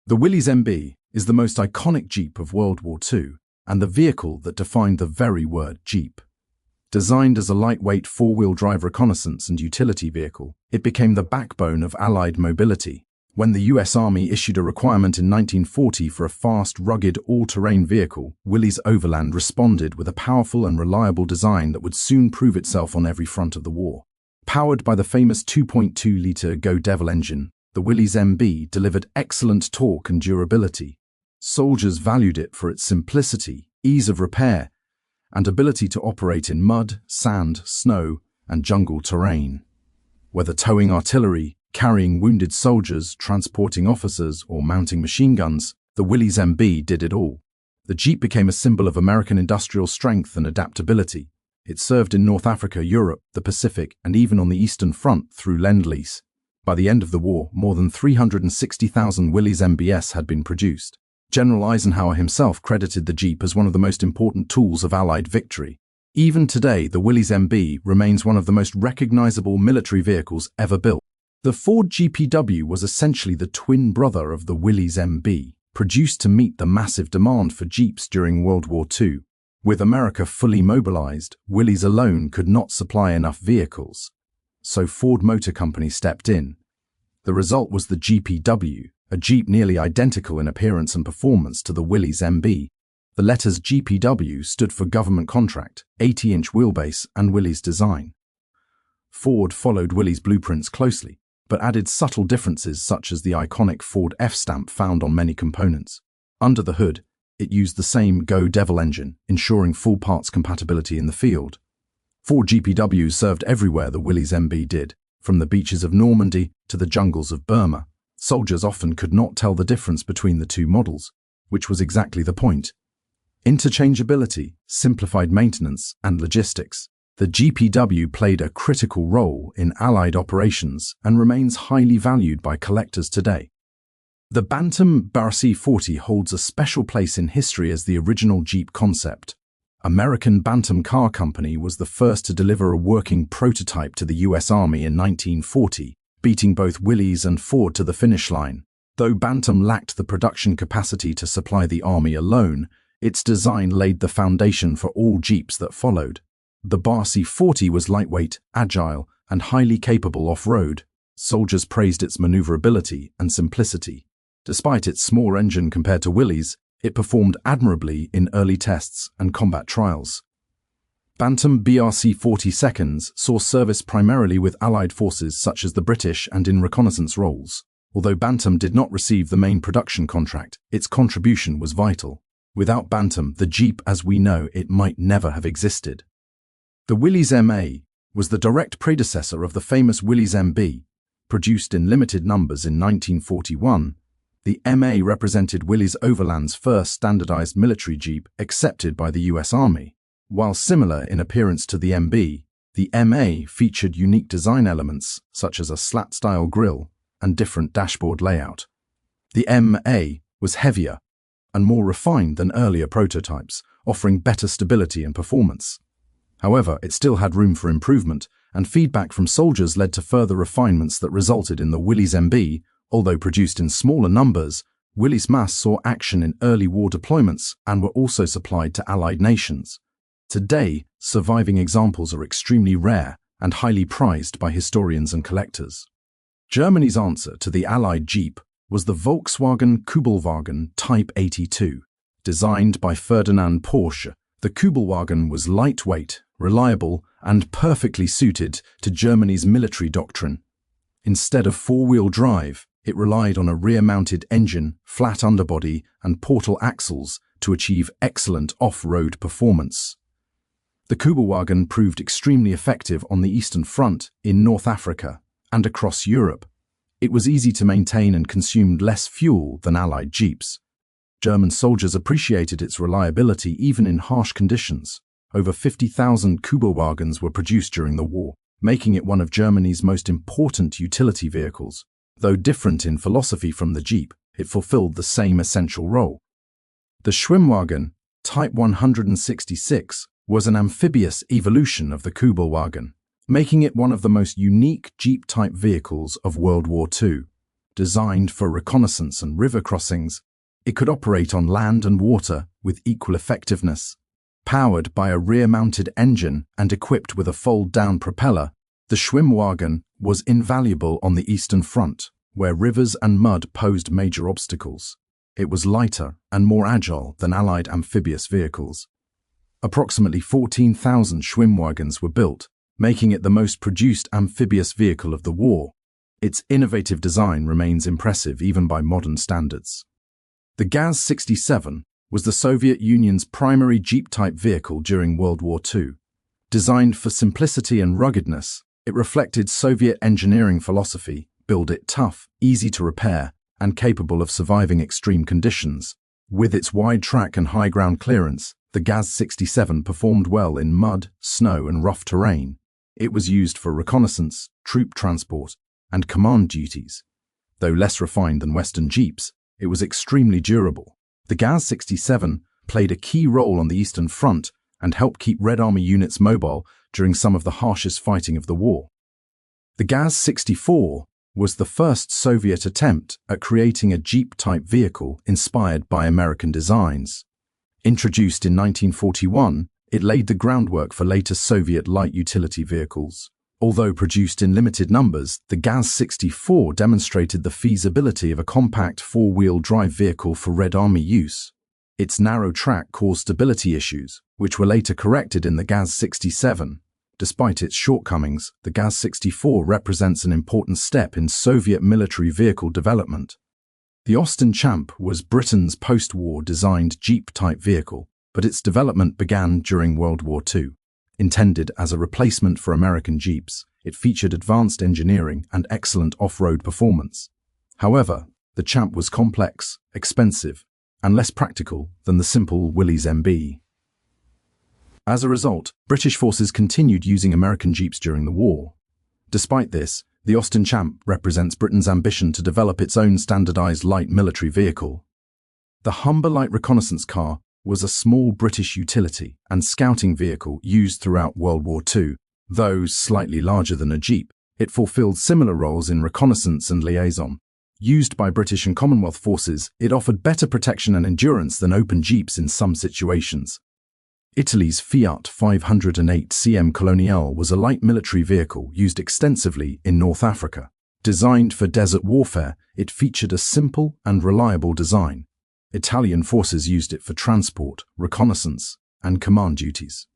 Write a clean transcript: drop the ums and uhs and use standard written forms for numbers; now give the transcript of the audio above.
The Willys MB is the most iconic Jeep of World War II and the vehicle that defined the very word Jeep. Designed as a lightweight four-wheel drive reconnaissance and utility vehicle, it became the backbone of Allied mobility. When the US Army issued a requirement in 1940 for a fast, rugged, all-terrain vehicle, Willys Overland responded with a powerful and reliable design that would soon prove itself on every front of the war. Powered by the famous 2.2-litre Go Devil engine, the Willys MB delivered excellent torque and durability. Soldiers valued it for its simplicity, ease of repair, and ability to operate in mud, sand, snow, and jungle terrain. Whether towing artillery, carrying wounded soldiers, transporting officers, or mounting machine guns, the Willys MB did it all. The Jeep became a symbol of American industrial strength and adaptability. It served in North Africa, Europe, the Pacific, and even on the Eastern Front through Lend-Lease. By the end of the war, more than 360,000 Willys MBS had been produced. General Eisenhower himself credited the Jeep as one of the most important tools of Allied victory. Even today, the Willys MB remains one of the most recognizable military vehicles ever built. The Ford GPW was essentially the twin brother of the Willys MB, produced to meet the massive demand for Jeeps during World War II. With America fully mobilized, Willys alone could not supply enough vehicles. So Ford Motor Company stepped in. The result was the GPW, a Jeep nearly identical in appearance and performance to the Willys MB. The letters GPW stood for Government Contract, 80-inch wheelbase, and Willys design. Ford followed Willys' blueprints closely, but added subtle differences such as the iconic Ford F-stamp found on many components. Under the hood, it used the same Go Devil engine, ensuring full parts compatibility in the field. Ford GPWs served everywhere the Willys MB did, from the beaches of Normandy to the jungles of Burma. Soldiers often could not tell the difference between the two models, which was exactly the point. Interchangeability, simplified maintenance, and logistics. The GPW played a critical role in Allied operations and remains highly valued by collectors today. The Bantam BRC-40 holds a special place in history as the original Jeep concept. American Bantam Car Company was the first to deliver a working prototype to the US Army in 1940, beating both Willys and Ford to the finish line. Though Bantam lacked the production capacity to supply the Army alone, its design laid the foundation for all Jeeps that followed. The BRC-40 was lightweight, agile, and highly capable off-road. Soldiers praised its maneuverability and simplicity. Despite its small engine compared to Willys, it performed admirably in early tests and combat trials. Bantam BRC-40 seconds saw service primarily with Allied forces such as the British and in reconnaissance roles. Although Bantam did not receive the main production contract, its contribution was vital. Without Bantam, the Jeep as we know it might never have existed. The Willys MA was the direct predecessor of the famous Willys MB. Produced in limited numbers in 1941, the MA represented Willys Overland's first standardized military Jeep accepted by the US Army. While similar in appearance to the MB, the MA featured unique design elements such as a slat-style grille and different dashboard layout. The MA was heavier and more refined than earlier prototypes, offering better stability and performance. However, it still had room for improvement, and feedback from soldiers led to further refinements that resulted in the Willys MB. Although produced in smaller numbers, Willys MA saw action in early war deployments and were also supplied to Allied nations. Today, surviving examples are extremely rare and highly prized by historians and collectors. Germany's answer to the Allied Jeep was the Volkswagen Kubelwagen Type 82. Designed by Ferdinand Porsche, the Kubelwagen was lightweight, reliable, and perfectly suited to Germany's military doctrine. Instead of four-wheel drive, it relied on a rear-mounted engine, flat underbody, and portal axles to achieve excellent off-road performance. The Kubelwagen proved extremely effective on the Eastern Front, in North Africa, and across Europe. It was easy to maintain and consumed less fuel than Allied Jeeps. German soldiers appreciated its reliability even in harsh conditions. Over 50,000 Kubelwagens were produced during the war, making it one of Germany's most important utility vehicles. Though different in philosophy from the Jeep, it fulfilled the same essential role. The Schwimmwagen, Type 166, was an amphibious evolution of the Kubelwagen, making it one of the most unique Jeep-type vehicles of World War II. Designed for reconnaissance and river crossings, it could operate on land and water with equal effectiveness. Powered by a rear-mounted engine and equipped with a fold-down propeller, the Schwimmwagen was invaluable on the Eastern Front, where rivers and mud posed major obstacles. It was lighter and more agile than Allied amphibious vehicles. Approximately 14,000 Schwimmwagens were built, making it the most produced amphibious vehicle of the war. Its innovative design remains impressive even by modern standards. The GAZ-67 was the Soviet Union's primary Jeep-type vehicle during World War II. Designed for simplicity and ruggedness, it reflected Soviet engineering philosophy: build it tough, easy to repair, and capable of surviving extreme conditions. With its wide track and high ground clearance, the GAZ-67 performed well in mud, snow, and rough terrain. It was used for reconnaissance, troop transport, and command duties. Though less refined than Western Jeeps, it was extremely durable. The GAZ-67 played a key role on the Eastern Front and helped keep Red Army units mobile during some of the harshest fighting of the war. The GAZ-64 was the first Soviet attempt at creating a Jeep-type vehicle inspired by American designs. Introduced in 1941, it laid the groundwork for later Soviet light utility vehicles. Although produced in limited numbers, the GAZ-64 demonstrated the feasibility of a compact four-wheel drive vehicle for Red Army use. Its narrow track caused stability issues, which were later corrected in the GAZ-67. Despite its shortcomings, the GAZ-64 represents an important step in Soviet military vehicle development. The Austin Champ was Britain's post-war designed Jeep-type vehicle, but its development began during World War II. Intended as a replacement for American Jeeps, it featured advanced engineering and excellent off-road performance. However, the Champ was complex, expensive, and less practical than the simple Willys MB. As a result, British forces continued using American Jeeps during the war. Despite this, the Austin Champ represents Britain's ambition to develop its own standardized light military vehicle. The Humber light reconnaissance car was a small British utility and scouting vehicle used throughout World War II. Though slightly larger than a Jeep, it fulfilled similar roles in reconnaissance and liaison. Used by British and Commonwealth forces, it offered better protection and endurance than open Jeeps in some situations. Italy's Fiat 508 CM Coloniale was a light military vehicle used extensively in North Africa. Designed for desert warfare, it featured a simple and reliable design. Italian forces used it for transport, reconnaissance, and command duties.